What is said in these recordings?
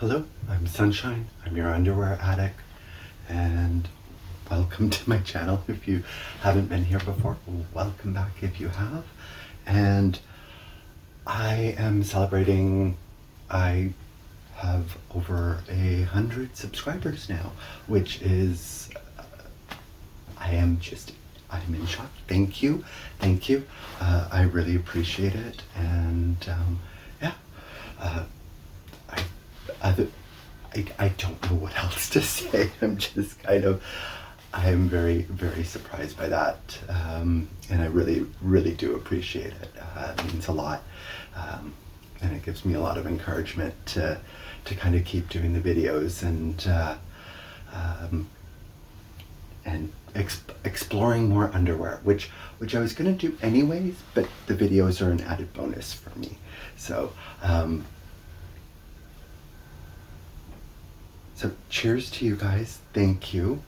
Hello, I'm Sunshine. I'm your underwear addict, and welcome to my channel. If you haven't been here before, welcome back if you have. And I am celebrating, I have over 100 subscribers now, which is, I'm in shock. Thank you. I really appreciate it. And yeah, I don't know what else to say. I'm very, very surprised by that. And I really, really do appreciate it. It means a lot. And it gives me a lot of encouragement to kind of keep doing the videos and exploring more underwear, which I was going to do anyways, but the videos are an added bonus for me. So, so cheers to you guys. Thank you.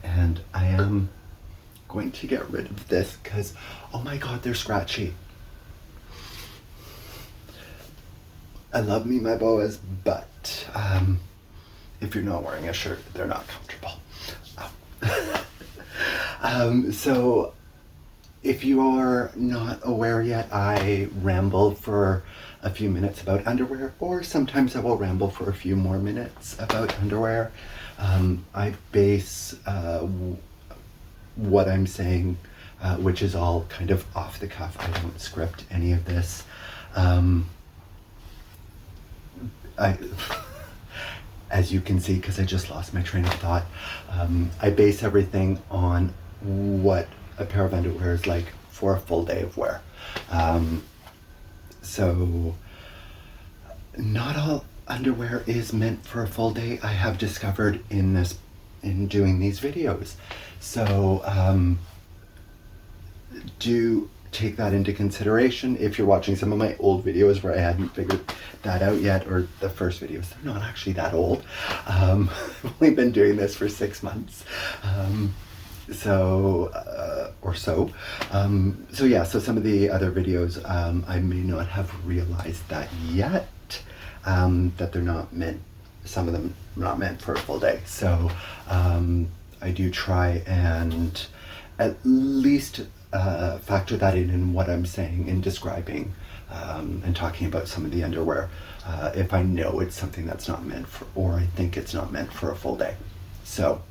And I am going to get rid of this because, oh my God, they're scratchy. I love me my boas, but if you're not wearing a shirt, they're not comfortable. So if you are not aware yet, I ramble for a few minutes about underwear, or sometimes I will ramble for a few more minutes about underwear. I base what I'm saying, which is all kind of off the cuff. I don't script any of this. As you can see, because I just lost my train of thought, I base everything on what a pair of underwear is like for a full day of wear. So not all underwear is meant for a full day, I have discovered in doing these videos. So do take that into consideration if you're watching some of my old videos where I hadn't figured that out yet, or the first videos. They're not actually that old. I've only been doing this for 6 months. So yeah, so some of the other videos, I may not have realized that yet, that they're not meant, some of them not meant for a full day. So I do try and at least factor that in what I'm saying in describing and talking about some of the underwear, if I know it's something that's not meant for, or I think it's not meant for a full day. So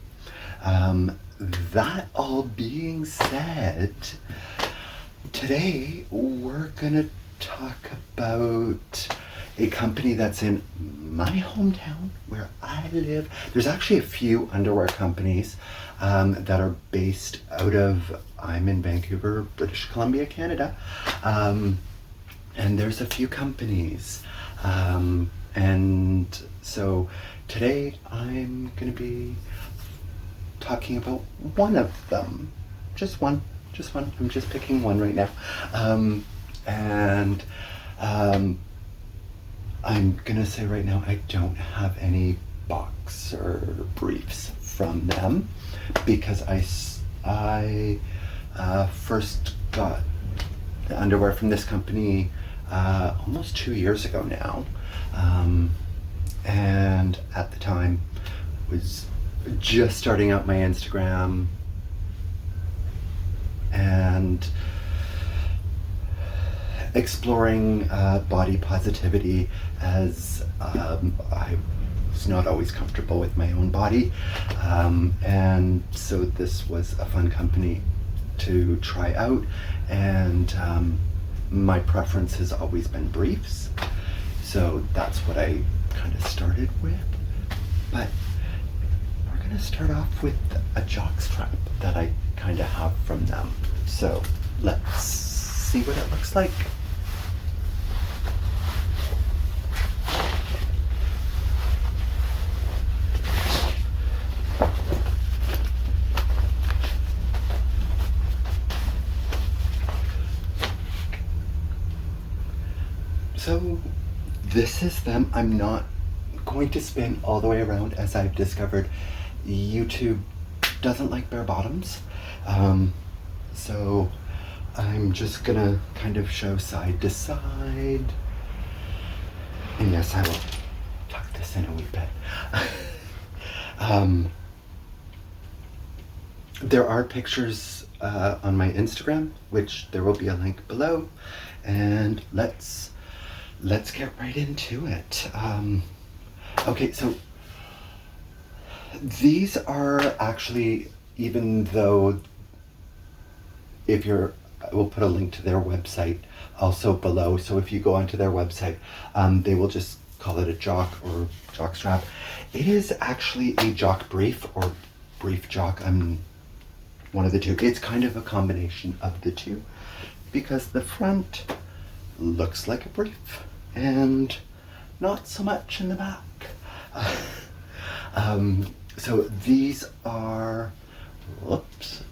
that all being said, today we're gonna talk about a company that's in my hometown where I live. There's actually a few underwear companies that are based out of, I'm in Vancouver, British Columbia, Canada. And there's a few companies. And so today I'm gonna be talking about one of them. Just one. I'm just picking one right now. I'm gonna say right now, I don't have any box or briefs from them because I first got the underwear from this company almost 2 years ago now. And at the time was just starting out my Instagram and exploring body positivity, as I was not always comfortable with my own body, and so this was a fun company to try out, and my preference has always been briefs, so that's what I kind of started with. But we're going to start off with a jockstrap that I kind of have from them, so let's see what it looks like. So this is them. I'm not going to spin all the way around, as I've discovered YouTube doesn't like bare bottoms. So I'm just gonna kind of show side to side. And yes, I will tuck this in a wee bit. There are pictures on my Instagram, which there will be a link below. And let's get right into it. Okay, so these are actually, even though if you're, we'll put a link to their website also below. So if you go onto their website, they will just call it a jock or jockstrap. It is actually a jock brief or brief jock. I'm one of the two. It's kind of a combination of the two because the front looks like a brief and not so much in the back. So these are, whoops.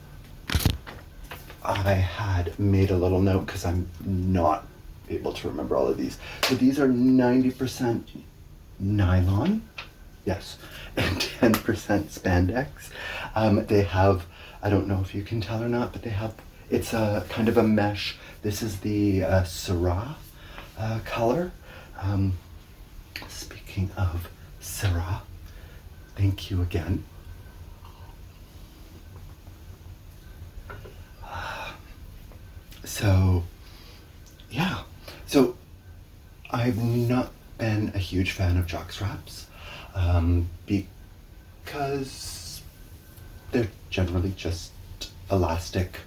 I had made a little note because I'm not able to remember all of these. So these are 90% nylon, yes, and 10% spandex. They have, I don't know if you can tell or not, but they have, it's a kind of a mesh. This is the Syrah color. Speaking of Syrah, thank you again. So, yeah. So, I've not been a huge fan of jockstraps because they're generally just elastic.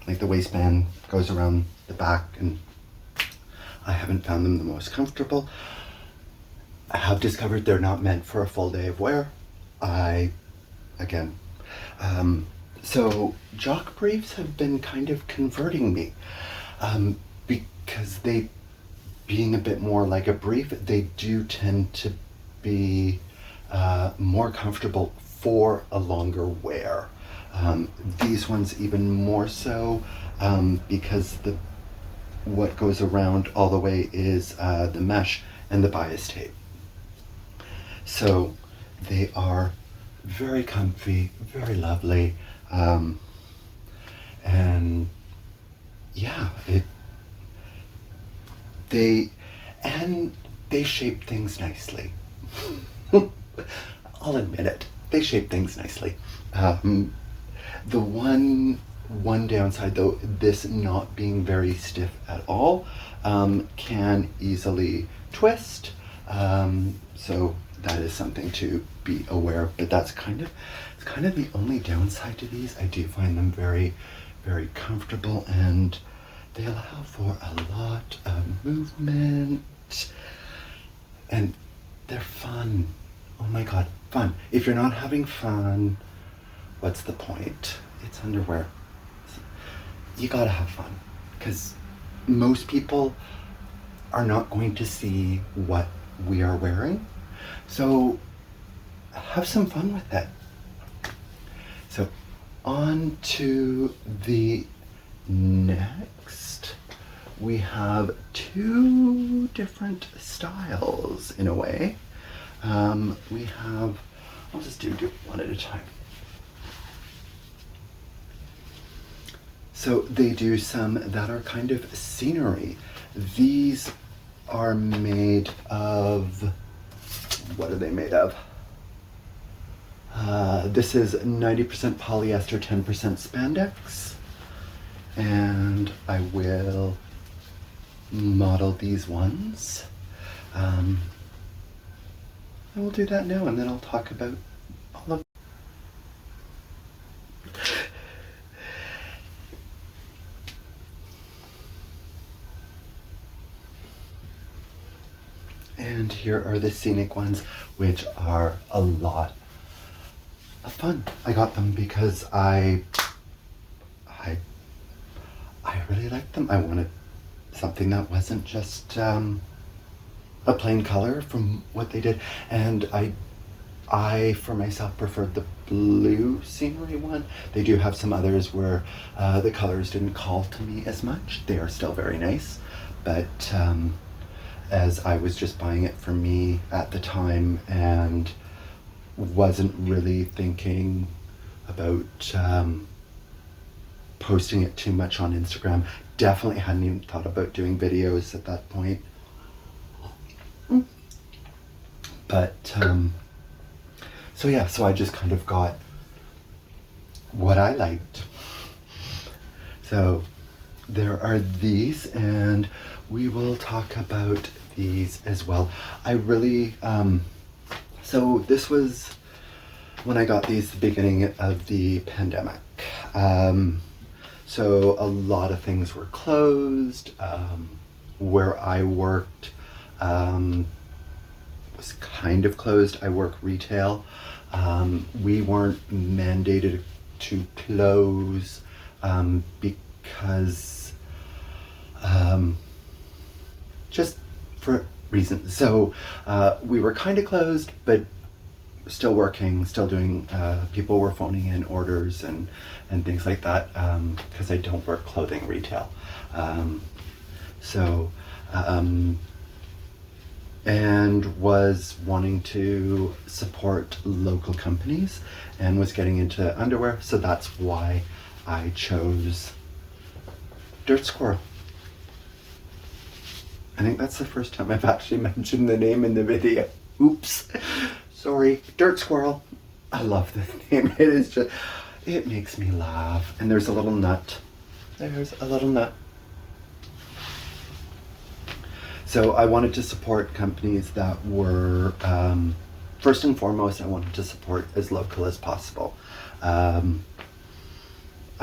Like the waistband goes around the back, and I haven't found them the most comfortable. I have discovered they're not meant for a full day of wear. So jock briefs have been kind of converting me because they, being a bit more like a brief, they do tend to be more comfortable for a longer wear. These ones even more so because what goes around all the way is the mesh and the bias tape. So they are very comfy, very lovely, and yeah, they shape things nicely. I'll admit it, they shape things nicely. The one downside though, this not being very stiff at all, can easily twist. So that is something to be aware of, but it's kind of the only downside to these. I do find them very, very comfortable, and they allow for a lot of movement, and they're fun. Oh my God, fun. If you're not having fun, what's the point? It's underwear. You gotta have fun, because most people are not going to see what we are wearing. So have some fun with it. So on to the next. We have two different styles in a way. We have, I'll just do one at a time. So they do some that are kind of scenery. These are made of, what are they made of? This is 90% polyester, 10% spandex. And I will model these ones. I will do that now, and then I'll talk about all of. And here are the Scenic ones, which are a lot of fun. I got them because I really liked them. I wanted something that wasn't just a plain color from what they did, and I for myself preferred the blue scenery one. They do have some others where the colors didn't call to me as much. They are still very nice, but as I was just buying it for me at the time and wasn't really thinking about posting it too much on Instagram. Definitely hadn't even thought about doing videos at that point. But, so yeah, so I just kind of got what I liked. So there are these, and we will talk about these as well. I really, so this was when I got these at the beginning of the pandemic. So a lot of things were closed. Where I worked was kind of closed. I work retail. We weren't mandated to close because just for reasons. So we were kind of closed, but still working, still doing, people were phoning in orders and things like that, because I don't work clothing retail. And was wanting to support local companies and was getting into underwear, so that's why I chose Dirt Squirrel. I think that's the first time I've actually mentioned the name in the video. Oops. Sorry. Dirt Squirrel. I love the name. It is just, it makes me laugh. And there's a little nut. There's a little nut. So I wanted to support companies that were, first and foremost, I wanted to support as local as possible. I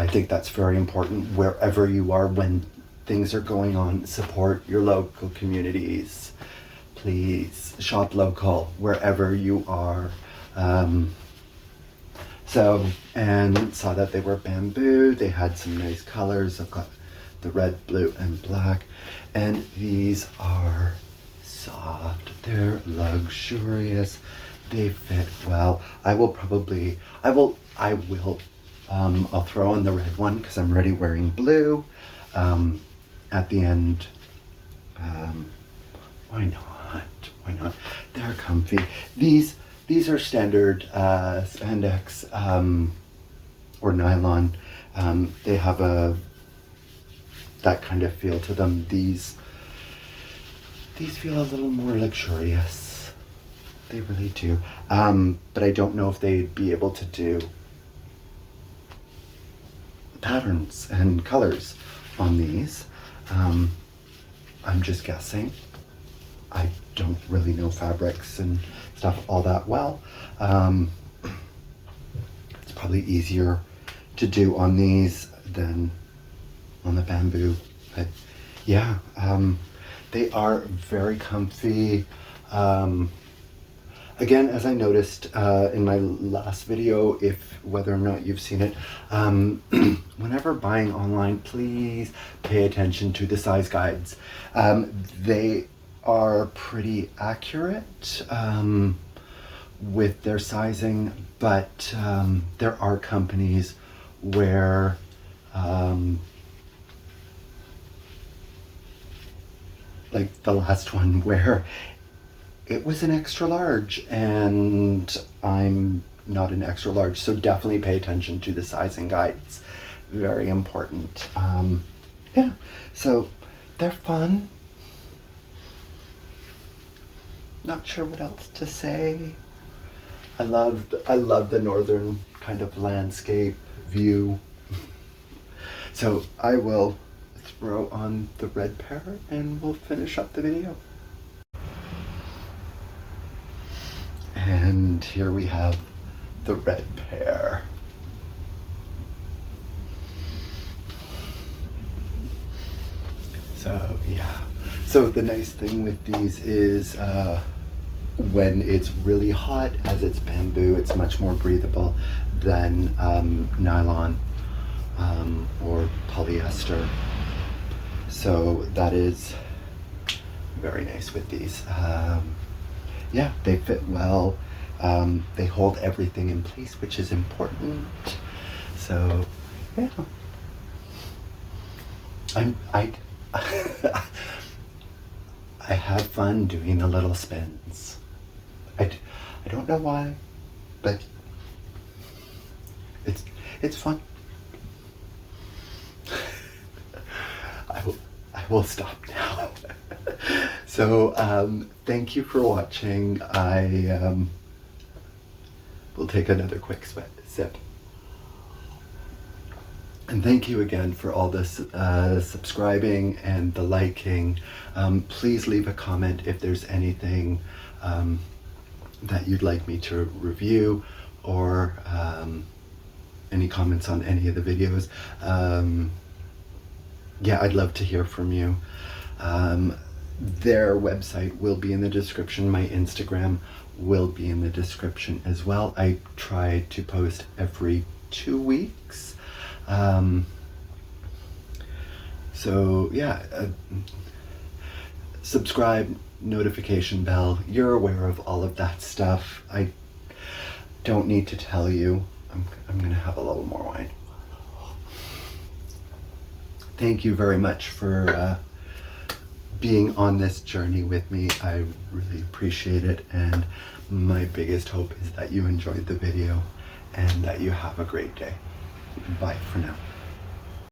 think that's very important wherever you are when things are going on. Support your local communities. Please shop local wherever you are. And saw that they were bamboo. They had some nice colors. I've got the red, blue, and black. And these are soft. They're luxurious. They fit well. I'll throw on the red one because I'm already wearing blue. At the end, why not? Why not? They're comfy. These are standard spandex or nylon. They have that kind of feel to them. These feel a little more luxurious. They really do. But I don't know if they'd be able to do patterns and colors on these. I'm just guessing. I don't really know fabrics and stuff all that well. It's probably easier to do on these than on the bamboo, but yeah, they are very comfy. Again, as I noticed in my last video, whether or not you've seen it, whenever buying online, please pay attention to the size guides. They are pretty accurate with their sizing, but there are companies where like the last one where it was an extra large and I'm not an extra large, so definitely pay attention to the sizing guides. Very important. Yeah, so they're fun. Not sure what else to say. I love the northern kind of landscape view. So I will throw on the red pair and we'll finish up the video. And here we have the red pair. So yeah. So the nice thing with these is when it's really hot, as it's bamboo, it's much more breathable than nylon or polyester. So that is very nice with these. Yeah, they fit well. They hold everything in place, which is important. So yeah, I have fun doing the little spins. I don't know why, but it's fun. I will stop now. So thank you for watching. I will take another quick sip. And thank you again for all this subscribing and the liking. Please leave a comment if there's anything that you'd like me to review, or any comments on any of the videos. Yeah, I'd love to hear from you. Their website will be in the description. My Instagram will be in the description as well. I try to post every 2 weeks. So yeah, subscribe, notification bell. You're aware of all of that stuff. I don't need to tell you. I'm gonna have a little more wine. Thank you very much for being on this journey with me. I really appreciate it, and my biggest hope is that you enjoyed the video and that you have a great day. Bye for now.